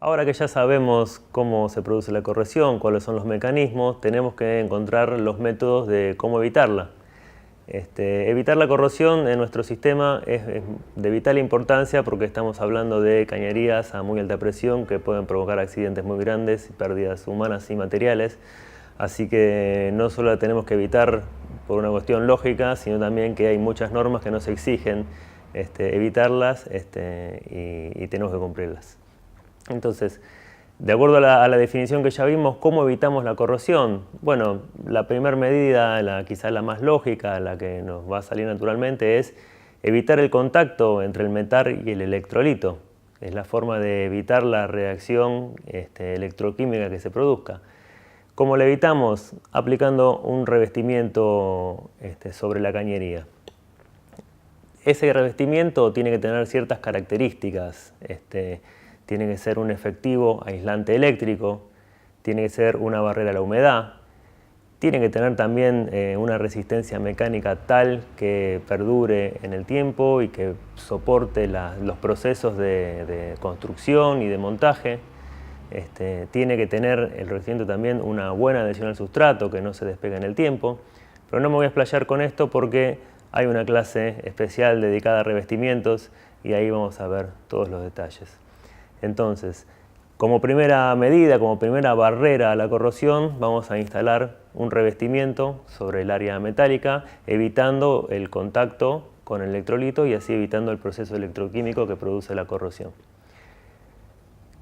Ahora que ya sabemos cómo se produce la corrosión, cuáles son los mecanismos, tenemos que encontrar los métodos de cómo evitarla. Evitar la corrosión en nuestro sistema es de vital importancia porque estamos hablando de cañerías a muy alta presión que pueden provocar accidentes muy grandes y pérdidas humanas y materiales. Así que no solo la tenemos que evitar por una cuestión lógica, sino también que hay muchas normas que nos exigen evitarlas y tenemos que cumplirlas. Entonces, de acuerdo a la definición que ya vimos, ¿cómo evitamos la corrosión? Bueno, la primera medida, quizás la más lógica, la que nos va a salir naturalmente, es evitar el contacto entre el metal y el electrolito. Es la forma de evitar la reacción electroquímica que se produzca. ¿Cómo la evitamos? Aplicando un revestimiento sobre la cañería. Ese revestimiento tiene que tener ciertas características. Tiene que ser un efectivo aislante eléctrico, tiene que ser una barrera a la humedad, tiene que tener también una resistencia mecánica tal que perdure en el tiempo y que soporte los procesos de construcción y de montaje. Tiene que tener el revestimiento también una buena adhesión al sustrato, que no se despegue en el tiempo. Pero no me voy a explayar con esto porque hay una clase especial dedicada a revestimientos y ahí vamos a ver todos los detalles. Entonces, como primera medida, como primera barrera a la corrosión, vamos a instalar un revestimiento sobre el área metálica, evitando el contacto con el electrolito y así evitando el proceso electroquímico que produce la corrosión.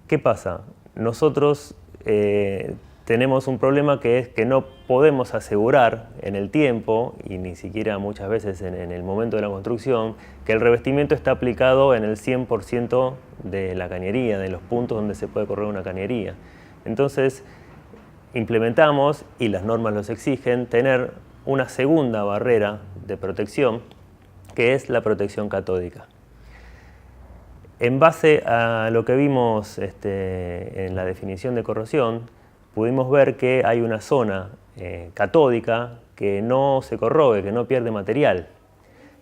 ¿Qué pasa? Nosotros tenemos un problema que es que no podemos asegurar en el tiempo y ni siquiera muchas veces en el momento de la construcción que el revestimiento está aplicado en el 100% de la cañería, de los puntos donde se puede correr una cañería. Entonces implementamos, y las normas los exigen, tener una segunda barrera de protección que es la protección catódica. En base a lo que vimos en la definición de corrosión, pudimos ver que hay una zona catódica que no se corroe, que no pierde material.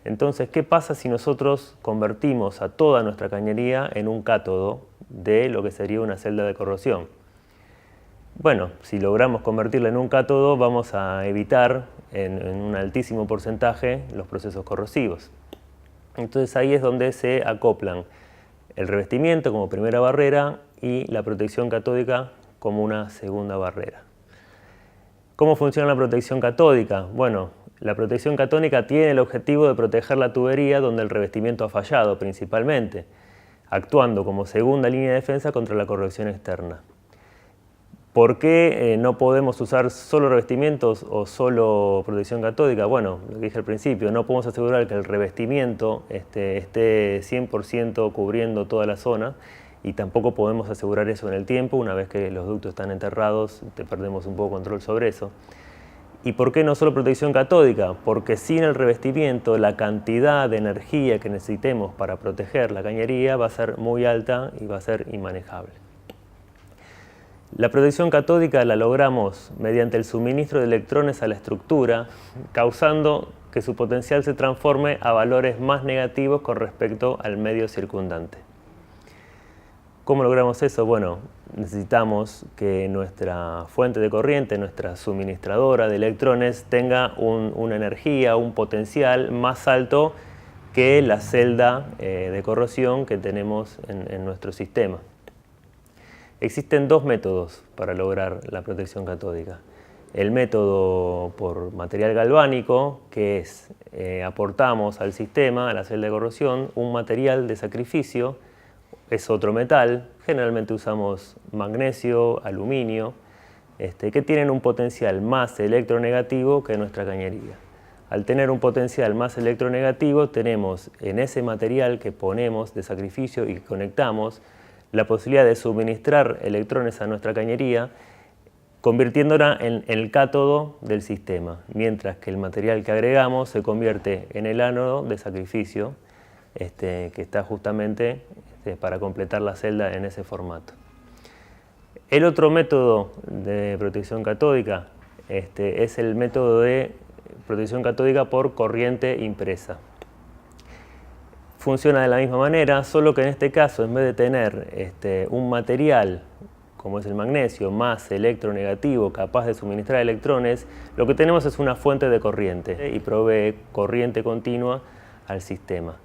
Entonces, ¿qué pasa si nosotros convertimos a toda nuestra cañería en un cátodo de lo que sería una celda de corrosión? Bueno, si logramos convertirla en un cátodo, vamos a evitar en un altísimo porcentaje los procesos corrosivos. Entonces ahí es donde se acoplan el revestimiento como primera barrera y la protección catódica como una segunda barrera. ¿Cómo funciona la protección catódica? Bueno, la protección catódica tiene el objetivo de proteger la tubería donde el revestimiento ha fallado principalmente, actuando como segunda línea de defensa contra la corrosión externa. ¿Por qué no podemos usar solo revestimientos o solo protección catódica? Bueno, lo que dije al principio, no podemos asegurar que el revestimiento esté 100% cubriendo toda la zona y tampoco podemos asegurar eso en el tiempo. Una vez que los ductos están enterrados, perdemos un poco control sobre eso. ¿Y por qué no solo protección catódica? Porque sin el revestimiento la cantidad de energía que necesitemos para proteger la cañería va a ser muy alta y va a ser inmanejable. La protección catódica la logramos mediante el suministro de electrones a la estructura, causando que su potencial se transforme a valores más negativos con respecto al medio circundante. ¿Cómo logramos eso? Bueno, necesitamos que nuestra fuente de corriente, nuestra suministradora de electrones, tenga una energía, un potencial más alto que la celda de corrosión que tenemos en nuestro sistema. Existen dos métodos para lograr la protección catódica. El método por material galvánico, que es aportamos al sistema, a la celda de corrosión, un material de sacrificio. Es otro metal, generalmente usamos magnesio, aluminio, que tienen un potencial más electronegativo que nuestra cañería. Al tener un potencial más electronegativo, tenemos en ese material que ponemos de sacrificio y que conectamos la posibilidad de suministrar electrones a nuestra cañería, convirtiéndola en el cátodo del sistema, mientras que el material que agregamos se convierte en el ánodo de sacrificio, que está justamente para completar la celda en ese formato. El otro método de protección catódica es el método de protección catódica por corriente impresa. funciona de la misma manera, solo que en este caso, en vez de tener un material como es el magnesio, más electronegativo, capaz de suministrar electrones, lo que tenemos es una fuente de corriente y provee corriente continua al sistema.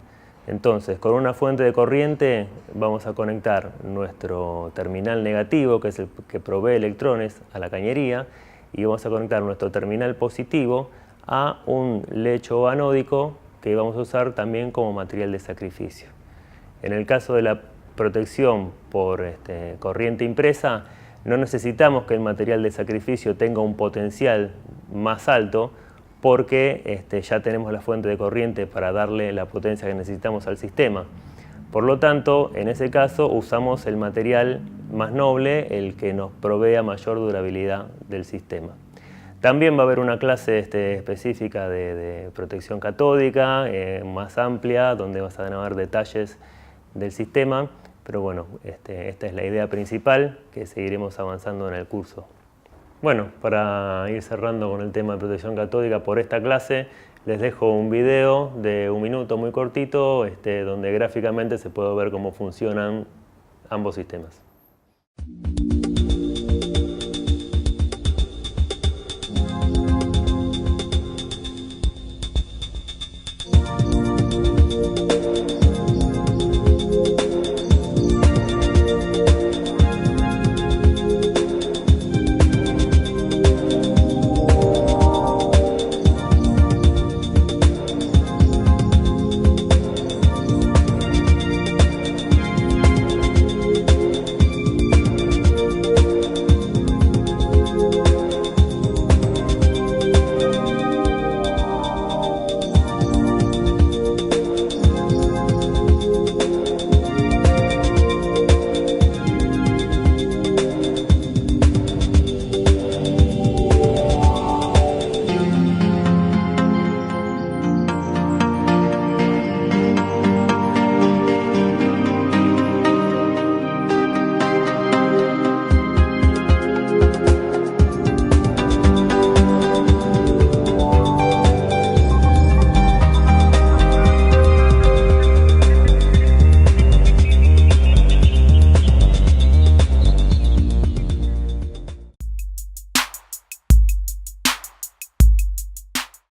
Entonces, con una fuente de corriente vamos a conectar nuestro terminal negativo, que es el que provee electrones, a la cañería, y vamos a conectar nuestro terminal positivo a un lecho anódico que vamos a usar también como material de sacrificio. En el caso de la protección por corriente impresa, no necesitamos que el material de sacrificio tenga un potencial más alto, porque ya tenemos la fuente de corriente para darle la potencia que necesitamos al sistema. Por lo tanto, en ese caso usamos el material más noble, el que nos provea mayor durabilidad del sistema. También va a haber una clase específica de protección catódica, más amplia, donde vas a ver detalles del sistema, pero bueno, esta es la idea principal que seguiremos avanzando en el curso. Bueno, para ir cerrando con el tema de protección catódica por esta clase, les dejo un video de 1 minuto muy cortito, donde gráficamente se puede ver cómo funcionan ambos sistemas.